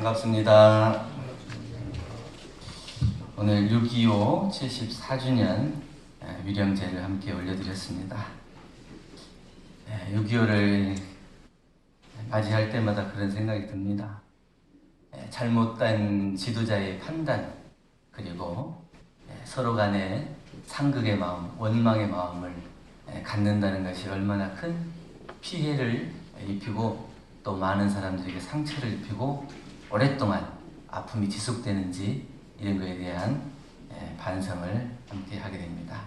반갑습니다. 오늘 6.25 74주년 위령제를 함께 올려드렸습니다. 6.25를 맞이할 때마다 그런 생각이 듭니다. 잘못된 지도자의 판단, 그리고 서로 간에 상극의 마음, 원망의 마음을 갖는다는 것이 얼마나 큰 피해를 입히고 또 많은 사람들에게 상처를 입히고 오랫동안 아픔이 지속되는지 이런 것에 대한 반성을 함께 하게 됩니다.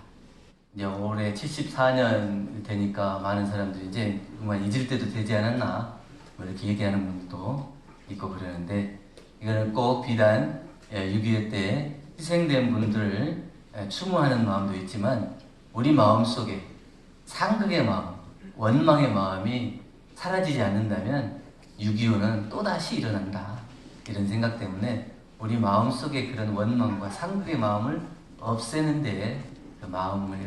이제 올해 74년 되니까 많은 사람들이 이제 그만 잊을 때도 되지 않았나 뭐 이렇게 얘기하는 분도 있고 그러는데, 이거는 꼭 비단 6.25 때 희생된 분들을 추모하는 마음도 있지만 우리 마음속에 상극의 마음, 원망의 마음이 사라지지 않는다면 6.25는 또다시 일어난다, 이런 생각 때문에 우리 마음속에 그런 원망과 상극의 마음을 없애는 데 그 마음을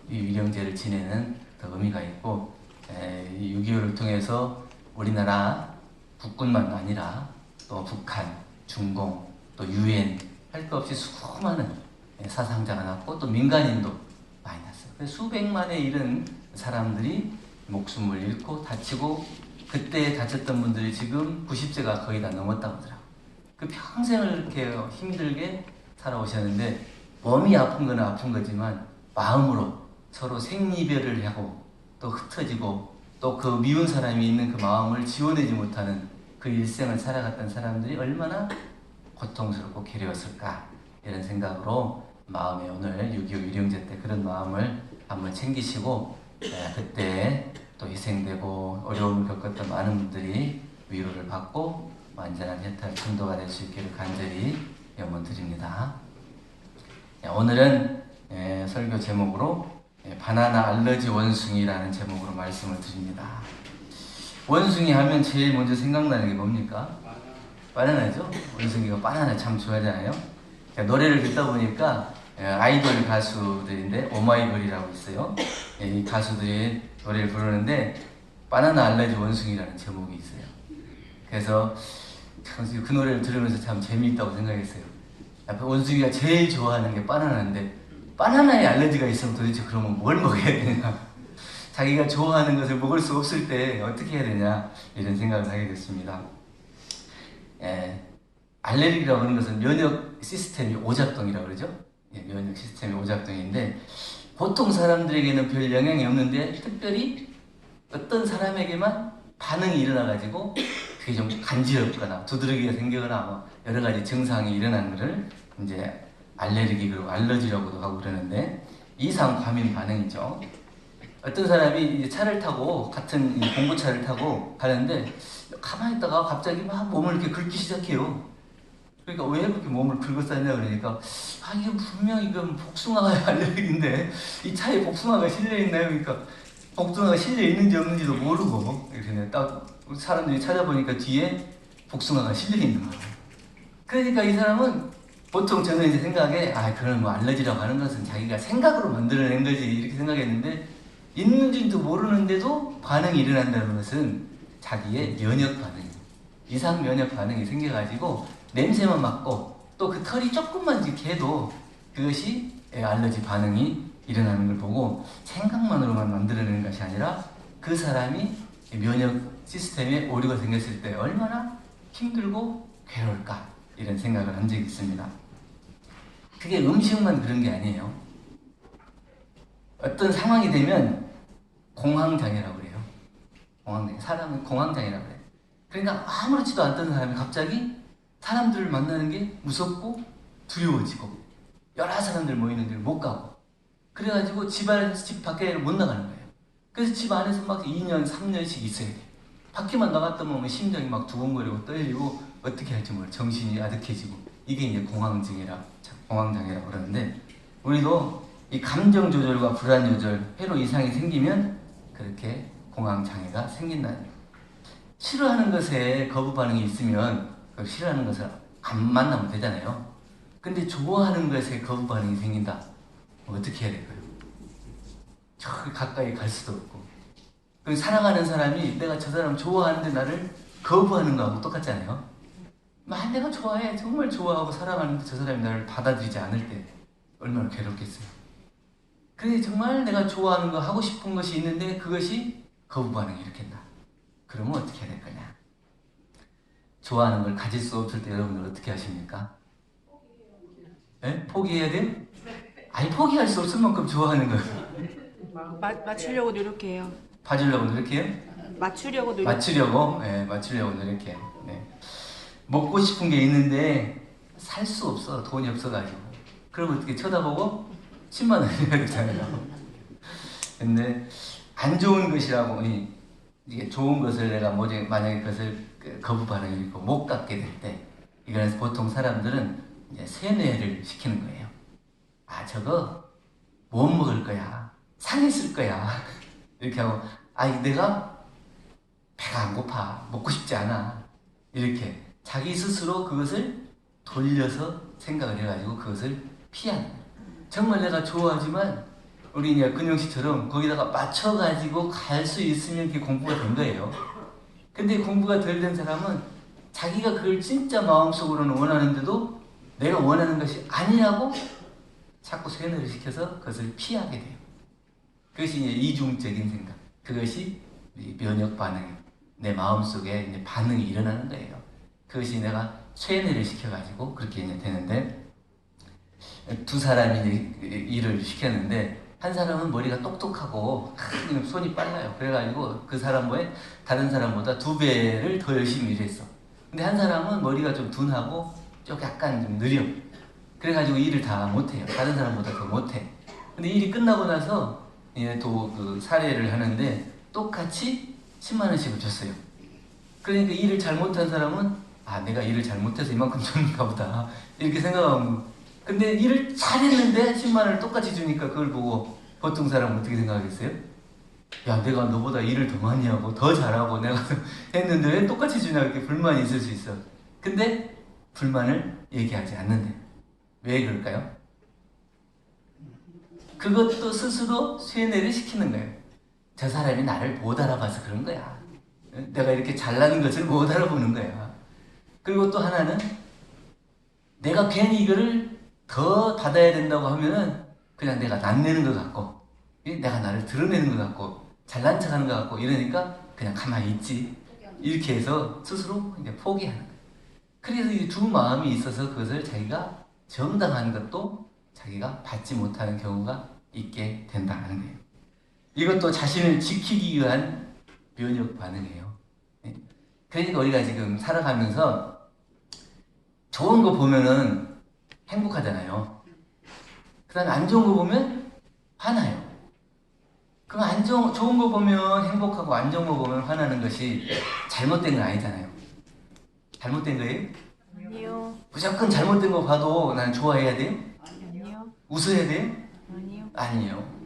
이 위령제를 지내는 더 의미가 있고, 이 6.25를 통해서 우리나라 국군만 아니라 또 북한, 중공, 또 유엔 할 것 없이 수많은 사상자가 났고 또 민간인도 많이 났어요. 그래서 수백만의 이런 사람들이 목숨을 잃고 다치고, 그때 다쳤던 분들이 지금 90세가 거의 다 넘었다고 하더라고요. 그 평생을 이렇게 힘들게 살아오셨는데, 몸이 아픈 건 아픈 거지만 마음으로 서로 생이별을 하고 또 흩어지고 또 그 미운 사람이 있는 그 마음을 지워내지 못하는 그 일생을 살아갔던 사람들이 얼마나 고통스럽고 괴로웠을까, 이런 생각으로 마음에 오늘 6.25 위령제 때 그런 마음을 한번 챙기시고, 그때 또 희생되고 어려움을 겪었던 많은 분들이 위로를 받고 완전한 해탈 천도가 될 수 있기를 간절히 염원드립니다. 오늘은 설교 제목으로 바나나 알러지 원숭이라는 제목으로 말씀을 드립니다. 원숭이 하면 제일 먼저 생각나는 게 뭡니까? 바나나죠? 원숭이가 바나나 참 좋아하잖아요. 노래를 듣다 보니까 아이돌 가수들인데 오마이걸이라고 있어요. 이 가수들이 노래를 부르는데 바나나 알러지 원숭이라는 제목이 있어요. 그래서 그 노래를 들으면서 참 재미있다고 생각했어요. 원숭이가 제일 좋아하는 게 바나나인데 바나나에 알러지가 있으면 도대체 그러면 뭘 먹어야 되냐, 자기가 좋아하는 것을 먹을 수 없을 때 어떻게 해야 되냐, 이런 생각을 하게 됐습니다. 알레르기라고 하는 것은 면역 시스템이 오작동이라고 그러죠. 면역 시스템이 오작동인데 보통 사람들에게는 별 영향이 없는데 특별히 어떤 사람에게만 반응이 일어나가지고 그게 좀 간지럽거나 두드러기가 생기거나 여러 가지 증상이 일어나는 것을 이제 알레르기, 그리고 알러지라고도 하고 그러는데, 이상 과민 반응이죠. 어떤 사람이 이제 차를 타고 같은 공구차를 타고 가는데 가만히 있다가 갑자기 막 몸을 이렇게 긁기 시작해요. 그러니까 왜 그렇게 몸을 긁어 쌌냐 그러니까, 이게 분명히 이건 복숭아가 알레르기인데 이 차에 복숭아가 실려있나요? 그러니까 복숭아가 실려있는지 없는지도 모르고 이렇게 딱 사람들이 찾아보니까 뒤에 복숭아가 실려있는 거예요. 그러니까 이 사람은 보통 저는 이제 생각에 그런 뭐 알러지라고 하는 것은 자기가 생각으로 만들어낸 거지 이렇게 생각했는데, 있는지도 모르는데도 반응이 일어난다는 것은 자기의 면역 반응, 이상 면역 반응이 생겨가지고 냄새만 맡고 또 그 털이 조금만 이렇게 해도 그것이 알러지 반응이 일어나는 걸 보고, 생각만으로만 만들어내는 것이 아니라 그 사람이 면역 시스템에 오류가 생겼을 때 얼마나 힘들고 괴로울까, 이런 생각을 한 적이 있습니다. 그게 음식만 그런 게 아니에요. 어떤 상황이 되면 공황장애라고 그래요. 공황장애. 사람은 공황장애라고 그래요. 그러니까 아무렇지도 않던 사람이 갑자기 사람들을 만나는 게 무섭고 두려워지고 여러 사람들 모이는 데를 못 가고, 그래가지고 집 밖에 못 나가는 거예요. 그래서 집 안에서 막 2년, 3년씩 있어야 돼요. 밖에만 나갔다 오면 심장이 막 두근거리고 떨리고 어떻게 할지 모르고 정신이 아득해지고, 이게 이제 공황장애라고 그러는데, 우리도 이 감정 조절과 불안 조절, 회로 이상이 생기면 그렇게 공황장애가 생긴다는 거예요. 싫어하는 것에 거부 반응이 있으면 그 싫어하는 것을 안 만나면 되잖아요. 근데 좋아하는 것에 거부 반응이 생긴다. 어떻게 해야 될까요? 저 가까이 갈 수도 없고. 사랑하는 사람이 내가 저 사람 좋아하는데 나를 거부하는 거하고 똑같잖아요. 막 내가 좋아해, 정말 좋아하고 사랑하는데 저 사람이 나를 받아들이지 않을 때 얼마나 괴롭겠어요. 근데 정말 내가 좋아하는 거, 하고 싶은 것이 있는데 그것이 거부 반응을 일으킨다. 그러면 어떻게 해야 될 거냐? 좋아하는 걸 가질 수 없을 때 여러분들 어떻게 하십니까? 예? 포기해야 돼요? 아니, 포기할 수 없을 만큼 좋아하는 거예요. 맞추려고 노력해요. 봐주려고 노력해요? 맞추려고 노력. 맞추려고? 네, 맞추려고 노력해요. 네. 먹고 싶은 게 있는데 살 수 없어. 돈이 없어가지고. 그럼 어떻게 쳐다보고 10만 원 해야 되잖아요. 근데 안 좋은 것이라고, 이게 좋은 것을 내가 만약에 그것을 거부 반응을 일으키고 못 갖게 될 때, 이거는 보통 사람들은 이제 세뇌를 시키는 거예요. 아, 저거 못 먹을 거야. 상했을 거야. 이렇게 하고, 아, 내가 배가 안 고파. 먹고 싶지 않아. 이렇게 자기 스스로 그것을 돌려서 생각을 해가지고 그것을 피하는 거예요. 정말 내가 좋아하지만 우리 이제 근영 씨처럼 거기다가 맞춰가지고 갈 수 있으면 그게 공부가 된 거예요. 근데 공부가 덜 된 사람은 자기가 그걸 진짜 마음속으로는 원하는데도 내가 원하는 것이 아니라고 자꾸 세뇌를 시켜서 그것을 피하게 돼요. 그것이 이제 이중적인 생각. 그것이 면역 반응, 내 마음속에 이제 반응이 일어나는 거예요. 그것이 내가 세뇌를 시켜가지고 그렇게 이제 되는데, 두 사람이 이제 일을 시켰는데, 한 사람은 머리가 똑똑하고 손이 빨라요. 그래가지고 그 사람 뭐에 다른 사람보다 2배를 더 열심히 일했어. 근데 한 사람은 머리가 좀 둔하고 좀 약간 좀 느려. 그래가지고 일을 다 못해요. 다른 사람보다 더 못해. 근데 일이 끝나고 나서 또 그 사례를 하는데 똑같이 10만 원씩을 줬어요. 그러니까 일을 잘못한 사람은 아, 내가 일을 잘못해서 이만큼 줬는가 보다 이렇게 생각하고, 근데 일을 잘했는데 10만 원을 똑같이 주니까 그걸 보고 보통 사람은 어떻게 생각하겠어요? 야, 내가 너보다 일을 더 많이 하고 더 잘하고 내가 했는데 왜 똑같이 주냐, 이렇게 불만이 있을 수 있어. 근데 불만을 얘기하지 않는데 왜 그럴까요? 그것도 스스로 세뇌를 시키는 거예요. 저 사람이 나를 못 알아봐서 그런 거야. 내가 이렇게 잘나는 것을 못 알아보는 거야. 그리고 또 하나는 내가 괜히 이거를 더 받아야 된다고 하면은 그냥 내가 낯내는 것 같고, 내가 나를 드러내는 것 같고, 잘난 척하는 것 같고 이러니까 그냥 가만히 있지. 이렇게 해서 스스로 이제 포기하는 거예요. 그래서 이 두 마음이 있어서 그것을 자기가 정당한 것도 자기가 받지 못하는 경우가 있게 된다는 거예요. 이것도 자신을 지키기 위한 면역 반응이에요. 그러니까 우리가 지금 살아가면서 좋은 거 보면은 행복하잖아요. 그 다음에 안 좋은 거 보면 화나요. 그럼 좋은 거 보면 행복하고 안 좋은 거 보면 화나는 것이 잘못된 건 아니잖아요. 잘못된 거예요? 아니요. 무조건 잘못된 거 봐도 난 좋아해야 돼요? 아니요. 웃어야 돼요? 아니요. 아니에요.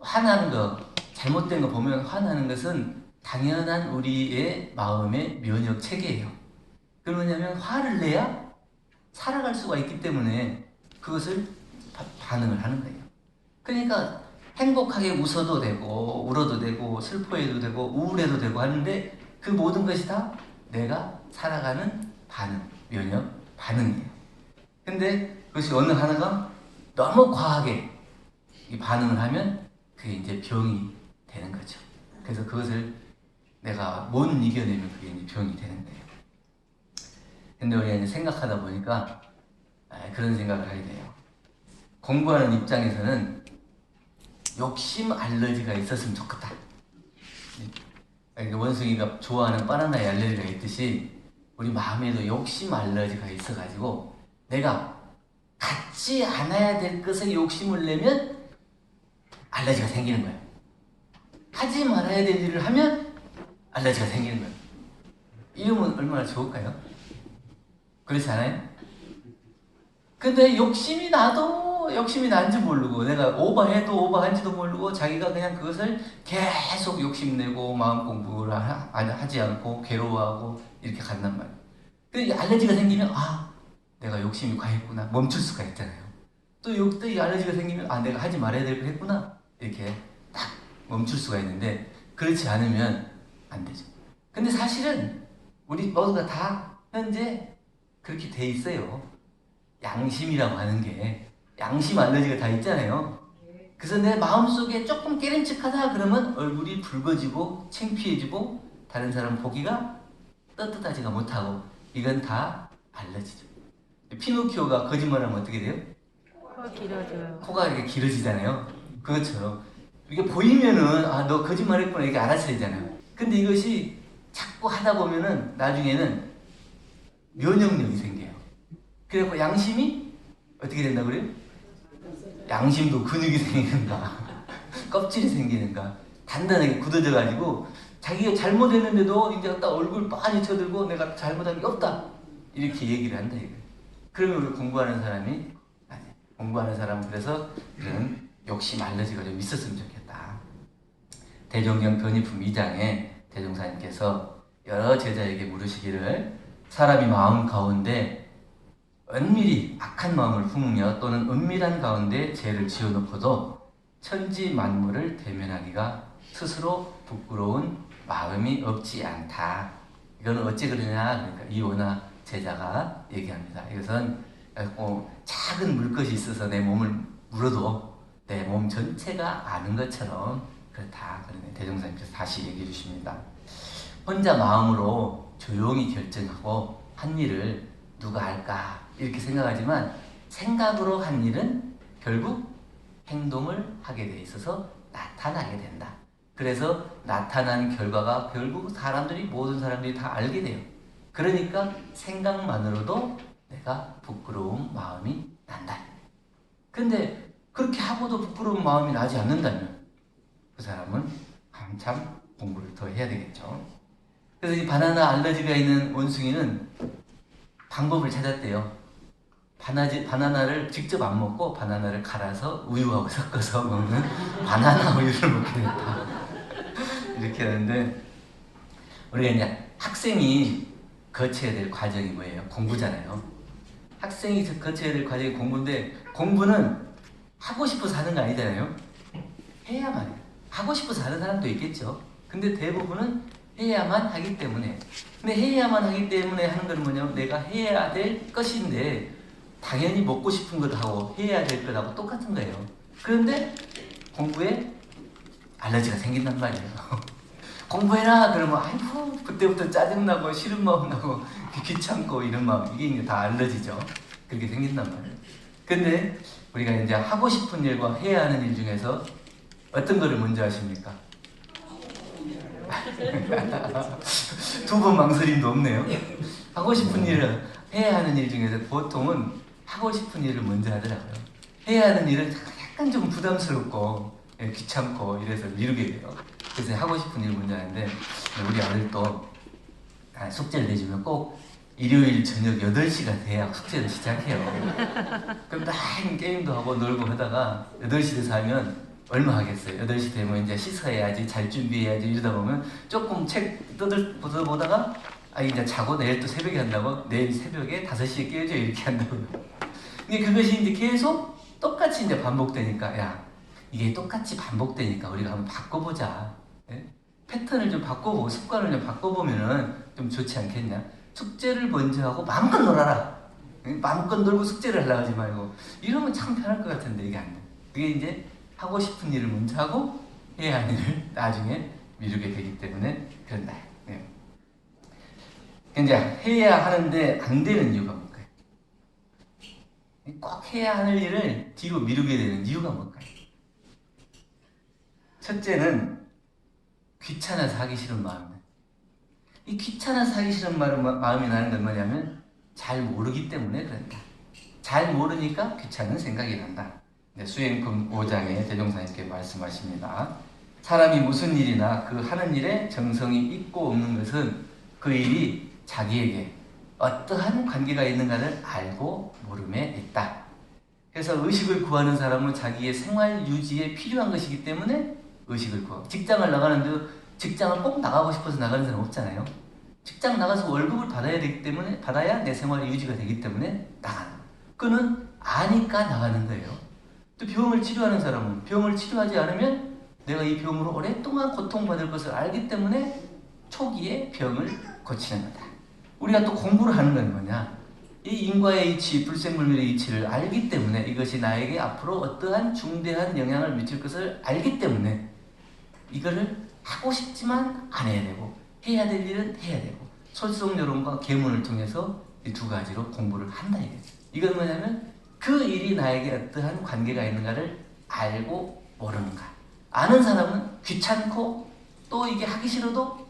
화나는 거, 잘못된 거 보면 화나는 것은 당연한 우리의 마음의 면역 체계예요. 그러냐면 화를 내야 살아갈 수가 있기 때문에 그것을 반응을 하는 거예요. 그러니까 행복하게 웃어도 되고 울어도 되고 슬퍼해도 되고 우울해도 되고 하는데 그 모든 것이 다 내가 살아가는 반응, 면역 반응이에요. 근데 그것이 어느 하나가 너무 과하게 이 반응을 하면 그게 이제 병이 되는 거죠. 그래서 그것을 내가 못 이겨내면 그게 이제 병이 되는 거예요. 근데 우리가 이제 생각하다 보니까 그런 생각을 하게 돼요. 공부하는 입장에서는 욕심 알러지가 있었으면 좋겠다. 원숭이가 좋아하는 바나나에 알러지가 있듯이 우리 마음에도 욕심 알러지가 있어가지고 내가 갖지 않아야 될 것에 욕심을 내면 알러지가 생기는 거예요. 하지 말아야 될 일을 하면 알러지가 생기는 거예요. 이러면 얼마나 좋을까요? 그렇지 않아요? 근데 욕심이 난지 모르고 내가 오버해도 오버한지도 모르고 자기가 그냥 그것을 계속 욕심내고 마음 공부를 하지 않고 괴로워하고 이렇게 간단 말이에요. 근데 알레르기가 생기면 내가 욕심이 과했구나 멈출 수가 있잖아요. 또 이 알레르기가 생기면 내가 하지 말아야 될 거 했구나 이렇게 딱 멈출 수가 있는데 그렇지 않으면 안 되죠. 근데 사실은 우리 모두가 다 현재 그렇게 돼 있어요. 양심이라고 하는 게 양심 알러지가 다 있잖아요. 그래서 내 마음속에 조금 깨름칙하다 그러면 얼굴이 붉어지고 창피해지고 다른 사람 보기가 떳떳하지가 못하고 이건 다 알러지죠. 피노키오가 거짓말하면 어떻게 돼요? 코가 길어져요. 코가 이렇게 길어지잖아요. 그것처럼 이게 보이면은 아, 너 거짓말했구나 이렇게 알아차야 되잖아요. 근데 이것이 자꾸 하다 보면은 나중에는 면역력이 생겨요. 그래서 양심이 어떻게 된다 그래요? 양심도 근육이 생기는가 껍질이 생기는가 단단하게 굳어져 가지고 자기가 잘못했는데도 이제 딱 얼굴 빤히 쳐들고 내가 잘못한 게 없다 이렇게 얘기를 한다 이거예요. 그러면 우리 공부하는 사람이 아니, 공부하는 사람은 그래서 이런 욕심 알러지가 좀 있었으면 좋겠다. 대종경 변이품 2장에 대종사님께서 여러 제자에게 물으시기를 사람이 마음 가운데 은밀히 악한 마음을 품으며 또는 은밀한 가운데 죄를 지어놓고도 천지 만물을 대면하기가 스스로 부끄러운 마음이 없지 않다. 이거는 어찌 그러냐? 그러니까 이원하 제자가 얘기합니다. 이것은 작은 물것이 있어서 내 몸을 물어도 내 몸 전체가 아는 것처럼 그렇다. 그러네. 대종사님께서 다시 얘기해 주십니다. 혼자 마음으로 조용히 결정하고 한 일을 누가 할까 이렇게 생각하지만 생각으로 한 일은 결국 행동을 하게 돼 있어서 나타나게 된다. 그래서 나타난 결과가 결국 모든 사람들이 다 알게 돼요. 그러니까 생각만으로도 내가 부끄러운 마음이 난다. 근데 그렇게 하고도 부끄러운 마음이 나지 않는다면 그 사람은 한참 공부를 더 해야 되겠죠. 그래서 이 바나나 알러지가 있는 원숭이는 방법을 찾았대요. 바나나를 직접 안 먹고 바나나를 갈아서 우유하고 섞어서 먹는 바나나 우유를 먹게 됐다. 이렇게 하는데 우리가 이제 학생이 거쳐야 될 과정이 뭐예요? 공부잖아요. 학생이 거쳐야 될 과정이 공부인데 공부는 하고 싶어서 하는 거 아니잖아요. 해야만 해요. 하고 싶어서 하는 사람도 있겠죠. 근데 대부분은 해야만 하기 때문에. 근데 해야만 하기 때문에 하는 건 뭐냐면 내가 해야 될 것인데 당연히 먹고 싶은 것 하고 해야 될 것하고 똑같은 거예요. 그런데 공부에 알러지가 생긴단 말이에요. 공부해라 그러면 아이고 그때부터 짜증나고 싫은 마음 나고 귀찮고 이런 마음 이게 이제 다 알러지죠. 그렇게 생긴단 말이에요. 근데 우리가 이제 하고 싶은 일과 해야 하는 일 중에서 어떤 거를 먼저 하십니까? 두 번 망설임도 없네요. 하고 싶은 일을 해야 하는 일 중에서 보통은 하고 싶은 일을 먼저 하더라고요. 해야 하는 일은 약간 좀 부담스럽고 귀찮고 이래서 미루게 돼요. 그래서 하고 싶은 일 먼저 하는데 우리 아들도 숙제를 내주면 꼭 일요일 저녁 8시가 돼야 숙제를 시작해요. 그럼 다 게임도 하고 놀고 하다가 8시 돼서 하면 얼마 하겠어요? 8시 되면 이제 씻어야지, 잘 준비해야지 이러다 보면 조금 책 보다가 이제 자고 내일 또 새벽에 한다고 내일 새벽에 5시에 깨워줘 이렇게 한다고요. 근데 그것이 이제 계속 똑같이 이제 반복되니까 야 이게 똑같이 반복되니까 우리가 한번 바꿔보자. 예? 패턴을 좀 바꿔보고 습관을 좀 바꿔보면은 좀 좋지 않겠냐? 숙제를 먼저 하고 마음껏 놀아라. 마음껏 놀고 숙제를 하려고 하지 말고 이러면 참 편할 것 같은데 이게 안 돼. 그게 이제 하고 싶은 일을 먼저 하고 해야 하는 일을 나중에 미루게 되기 때문에 그런다. 네. 이제 해야 하는데 안 되는 이유가 뭘까요? 꼭 해야 하는 일을 뒤로 미루게 되는 이유가 뭘까요? 첫째는 귀찮아서 하기 싫은 마음이에요. 이 귀찮아서 하기 싫은 마음이 나는 건 뭐냐면 잘 모르기 때문에 그런다. 잘 모르니까 귀찮은 생각이 난다. 수행품 5장에 대종사님께 말씀하십니다. 사람이 무슨 일이나 그 하는 일에 정성이 있고 없는 것은 그 일이 자기에게 어떠한 관계가 있는가를 알고 모름에 있다. 그래서 의식을 구하는 사람은 자기의 생활 유지에 필요한 것이기 때문에 의식을 구하고 직장을 나가는데 직장을 꼭 나가고 싶어서 나가는 사람 없잖아요. 직장 나가서 월급을 받아야 되기 때문에 받아야 내 생활이 유지가 되기 때문에 나가는 거예요. 그는 아니까 나가는 거예요. 또 병을 치료하는 사람은 병을 치료하지 않으면 내가 이 병으로 오랫동안 고통받을 것을 알기 때문에 초기에 병을 고치는 거다. 우리가 또 공부를 하는 건 뭐냐? 이 인과의 이치, 불생물밀의 이치를 알기 때문에 이것이 나에게 앞으로 어떠한 중대한 영향을 미칠 것을 알기 때문에 이거를 하고 싶지만 안 해야 되고 해야 될 일은 해야 되고 솔선요론과 계문을 통해서 이 두 가지로 공부를 한다 이거죠. 이건 뭐냐면 그 일이 나에게 어떠한 관계가 있는가를 알고 모르는가. 아는 사람은 귀찮고 또 이게 하기 싫어도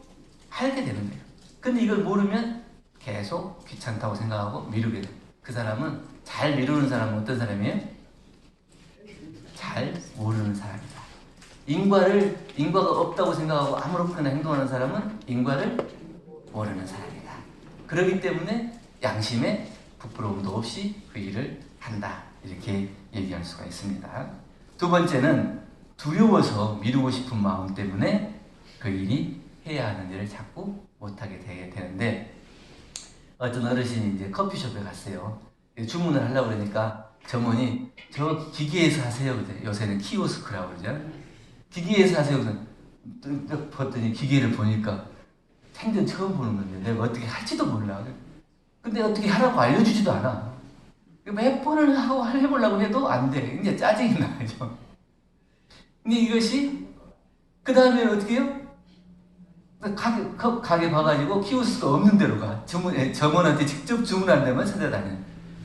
하게 되는 거예요. 근데 이걸 모르면 계속 귀찮다고 생각하고 미루게 돼요. 그 사람은 잘 미루는 사람은 어떤 사람이에요? 잘 모르는 사람이다. 인과가 없다고 생각하고 아무렇게나 행동하는 사람은 인과를 모르는 사람이다. 그렇기 때문에 양심에 부끄러움도 없이 그 일을 한다. 이렇게 얘기할 수가 있습니다. 두 번째는 두려워서 미루고 싶은 마음 때문에 그 일이 해야 하는 일을 자꾸 못하게 되는데 어떤 어르신이 이제 커피숍에 갔어요. 주문을 하려고 그러니까 점원이 저 기계에서 하세요. 그래. 요새는 키오스크라고 그러죠. 기계에서 하세요. 딱 봤더니 기계를 보니까 생전 처음 보는 건데 내가 어떻게 할지도 몰라. 근데 어떻게 하라고 알려주지도 않아. 몇 번을 하고 해보려고 해도 안 돼. 이제 짜증이 나죠. 근데 이것이 그 다음에 어떻게 해요? 가게 봐가지고 키오스크가 없는 데로 가. 점원한테 직접 주문한 데만 찾아다녀.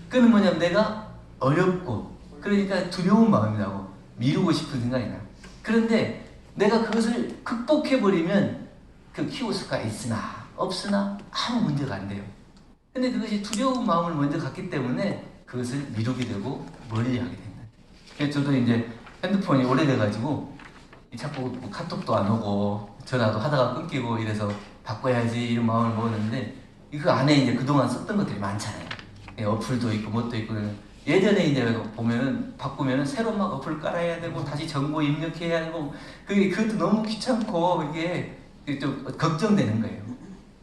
그는 뭐냐면 내가 어렵고 그러니까 두려운 마음이 나고 미루고 싶은 생각이 나. 그런데 내가 그것을 극복해버리면 그 키오스크가 있으나 없으나 아무 문제가 안 돼요. 근데 그것이 두려운 마음을 먼저 갖기 때문에 그것을 미루게 되고 멀리하게 된다. 그래서 저도 이제 핸드폰이 오래돼가지고 자꾸 뭐 카톡도 안 오고 전화도 하다가 끊기고 이래서 바꿔야지 이런 마음을 먹었는데 그 안에 이제 그동안 썼던 것들이 많잖아요. 어플도 있고 뭣도 있고 예전에 이제 보면은 바꾸면은 새로 막 어플 깔아야 되고 다시 정보 입력해야 되고 그것도 너무 귀찮고 이게 좀 걱정되는 거예요.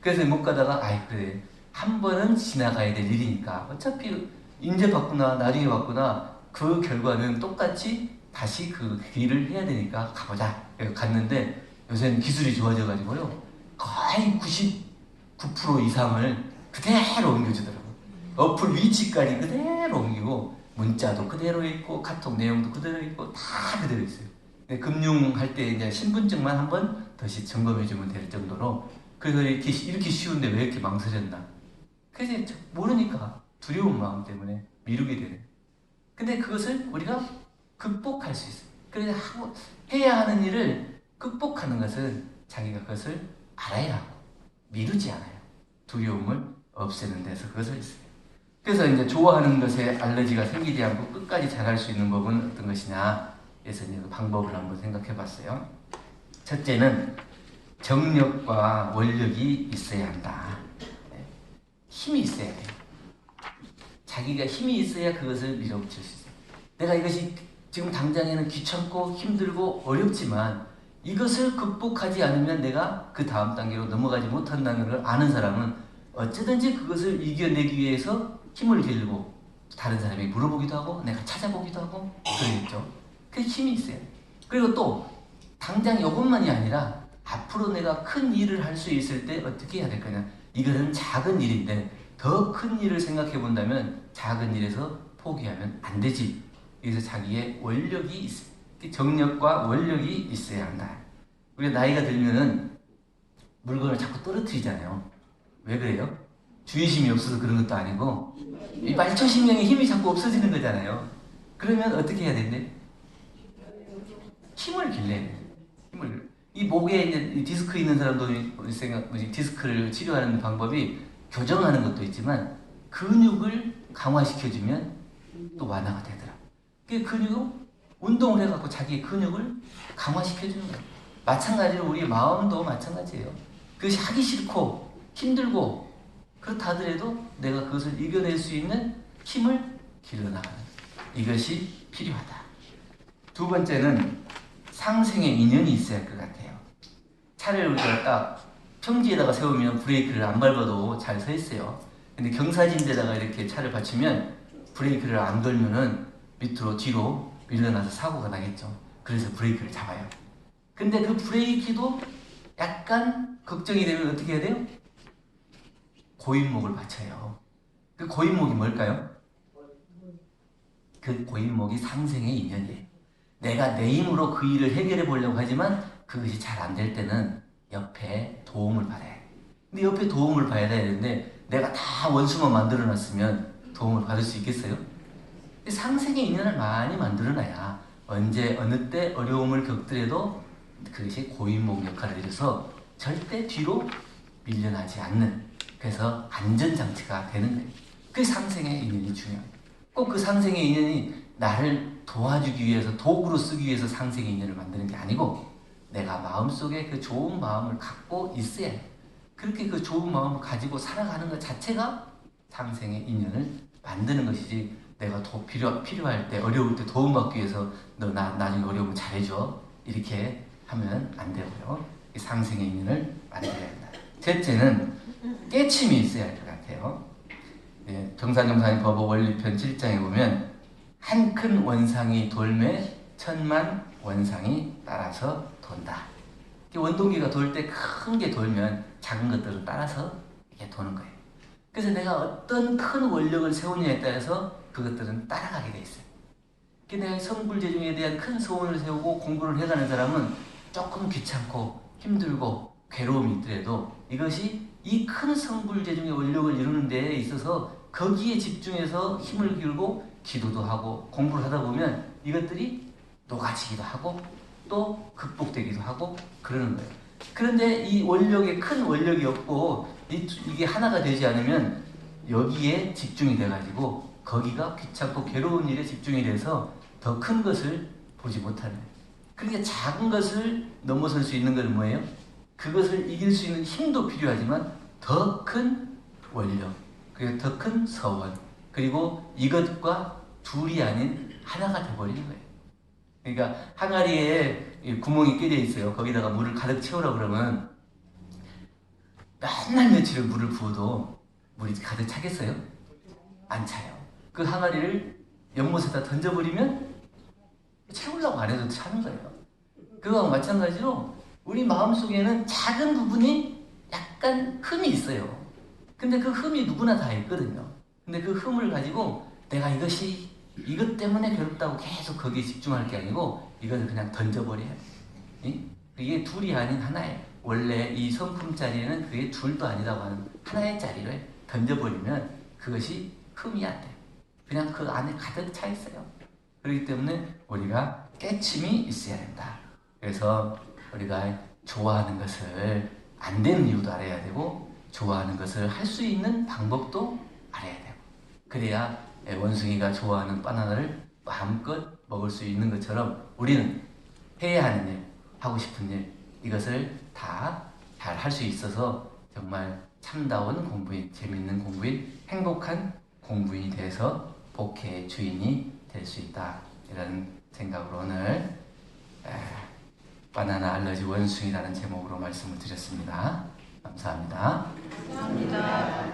그래서 못 가다가 아이 그래 한 번은 지나가야 될 일이니까 어차피 이제 바꾸나 나중에 바꾸나 그 결과는 똑같이 다시 그 길을 해야 되니까 가보자. 갔는데 요새는 기술이 좋아져가지고요 거의 99% 이상을 그대로 옮겨주더라고요. 어플 위치까지 그대로 옮기고 문자도 그대로 있고 카톡 내용도 그대로 있고 다 그대로 있어요. 금융할 때 이제 신분증만 한번 다시 점검해주면 될 정도로 그래서 이렇게 쉬운데 왜 이렇게 망설였나? 그래서 모르니까 두려운 마음 때문에 미루게 되는. 근데 그것을 우리가 극복할 수 있어요. 그래서 해야 하는 일을 극복하는 것은 자기가 그것을 알아야 하고 미루지 않아요. 두려움을 없애는 데서 그것을 있어요. 그래서 이제 좋아하는 것에 알러지가 생기지 않고 끝까지 잘할 수 있는 법은 어떤 것이냐 해서 이제 그 방법을 한번 생각해 봤어요. 첫째는 정력과 원력이 있어야 한다. 힘이 있어야 돼요. 자기가 힘이 있어야 그것을 밀어붙일 수 있어요. 내가 이것이 지금 당장에는 귀찮고 힘들고 어렵지만 이것을 극복하지 않으면 내가 그 다음 단계로 넘어가지 못한다는 걸 아는 사람은 어쩌든지 그것을 이겨내기 위해서 힘을 길고 다른 사람이 물어보기도 하고 내가 찾아보기도 하고 그러겠죠. 그 힘이 있어요. 그리고 또 당장 이것만이 아니라 앞으로 내가 큰 일을 할 수 있을 때 어떻게 해야 될 거냐. 이거는 작은 일인데 더 큰 일을 생각해 본다면 작은 일에서 포기하면 안 되지. 그래서 자기의 원력이 있어요. 정력과 원력이 있어야 한다. 우리가 나이가 들면은 물건을 자꾸 떨어뜨리잖아요. 왜 그래요? 주의심이 없어서 그런 것도 아니고 이 말초신경의 힘이 자꾸 없어지는 거잖아요. 그러면 어떻게 해야 되는데? 힘을 길러야 돼요. 이 목에 이제 디스크 있는 사람도 디스크를 치료하는 방법이 교정하는 것도 있지만 근육을 강화시켜주면 또 완화가 되더라. 그 근육을 운동을 해갖고 자기의 근육을 강화시켜주는 거예요. 마찬가지로 우리 마음도 마찬가지예요. 그것이 하기 싫고 힘들고 그렇다 하더라도 내가 그것을 이겨낼 수 있는 힘을 길러나가는 이것이 필요하다. 두 번째는 상생의 인연이 있어야 할 것 같아요. 차를 우리가 딱 평지에다가 세우면 브레이크를 안 밟아도 잘 서 있어요. 근데 경사진데다가 이렇게 차를 받치면 브레이크를 안 걸면은 밑으로 뒤로 밀려나서 사고가 나겠죠. 그래서 브레이크를 잡아요. 근데 그 브레이크도 약간 걱정이 되면 어떻게 해야 돼요? 고인목을 받쳐요. 그 고인목이 뭘까요? 그 고인목이 상생의 인연이에요. 내가 내 힘으로 그 일을 해결해 보려고 하지만 그것이 잘 안 될 때는 옆에 도움을 받아야 돼. 근데 옆에 도움을 받아야 되는데 내가 다 원수만 만들어 놨으면 도움을 받을 수 있겠어요? 상생의 인연을 많이 만들어 놔야 언제 어느 때 어려움을 겪더라도 그것이 고인목 역할을 해줘서 절대 뒤로 밀려나지 않는, 그래서 안전장치가 되는 거예요. 그 상생의 인연이 중요해요. 꼭 그 상생의 인연이 나를 도와주기 위해서, 도구로 쓰기 위해서 상생의 인연을 만드는 게 아니고 내가 마음속에 그 좋은 마음을 갖고 있어야 해요. 그렇게 그 좋은 마음을 가지고 살아가는 것 자체가 상생의 인연을 만드는 것이지, 내가 필요할 때, 어려울 때 도움받기 위해서 너 나중에 어려우면 잘해줘 이렇게 하면 안 되고요. 이 상생의 인연을 만들어야 한다. 셋째는 깨침이 있어야 할 것 같아요. 네, 정산정산의 법어 원리편 7장에 보면 한 큰 원상이 돌매 천만 원상이 따라서 돈다. 원동기가 돌 때 큰 게 돌면 작은 것들을 따라서 이렇게 도는 거예요. 그래서 내가 어떤 큰 원력을 세우느냐에 따라서 그것들은 따라가게 돼 있어요. 내가 성불재중에 대한 큰 소원을 세우고 공부를 해가는 사람은 조금 귀찮고 힘들고 괴로움이 있더라도 이것이 이 큰 성불재중의 원력을 이루는 데에 있어서 거기에 집중해서 힘을 기울고 기도도 하고 공부를 하다 보면 이것들이 녹아지기도 하고 또 극복되기도 하고 그러는 거예요. 그런데 이 원력에 큰 원력이 없고 이게 하나가 되지 않으면 여기에 집중이 돼가지고 거기가 귀찮고 괴로운 일에 집중이 돼서 더 큰 것을 보지 못하는 거예요. 그러니까 작은 것을 넘어설 수 있는 건 뭐예요? 그것을 이길 수 있는 힘도 필요하지만 더 큰 원력, 그리고 더 큰 서원, 그리고 이것과 둘이 아닌 하나가 돼버리는 거예요. 그러니까 항아리에 구멍이 깨져 있어요. 거기다가 물을 가득 채우라 그러면 맨날 며칠을 물을 부어도 물이 가득 차겠어요? 안 차요. 그 항아리를 연못에다 던져버리면 채우려고 안 해도 차는 거예요. 그거와 마찬가지로 우리 마음속에는 작은 부분이 약간 흠이 있어요. 근데 그 흠이 누구나 다 있거든요. 근데 그 흠을 가지고 내가 이것 때문에 괴롭다고 계속 거기에 집중할 게 아니고 이것을 그냥 던져버려요. 이게 둘이 아닌 하나예요. 원래 이 성품 자리에는 그게 둘도 아니라고 하는 하나의 자리를 던져버리면 그것이 흠이 안 돼요. 그냥 그 안에 가득 차 있어요. 그렇기 때문에 우리가 깨침이 있어야 된다. 그래서 우리가 좋아하는 것을 안 되는 이유도 알아야 되고 좋아하는 것을 할 수 있는 방법도 알아야 되고, 그래야 원숭이가 좋아하는 바나나를 마음껏 먹을 수 있는 것처럼 우리는 해야 하는 일, 하고 싶은 일, 이것을 다 잘 할 수 있어서 정말 참다운 공부인, 재밌는 공부인, 행복한 공부인이 돼서 복혜의 주인이 될 수 있다. 이런 생각으로 오늘 바나나 알러지 원숭이라는 제목으로 말씀을 드렸습니다. 감사합니다. 감사합니다.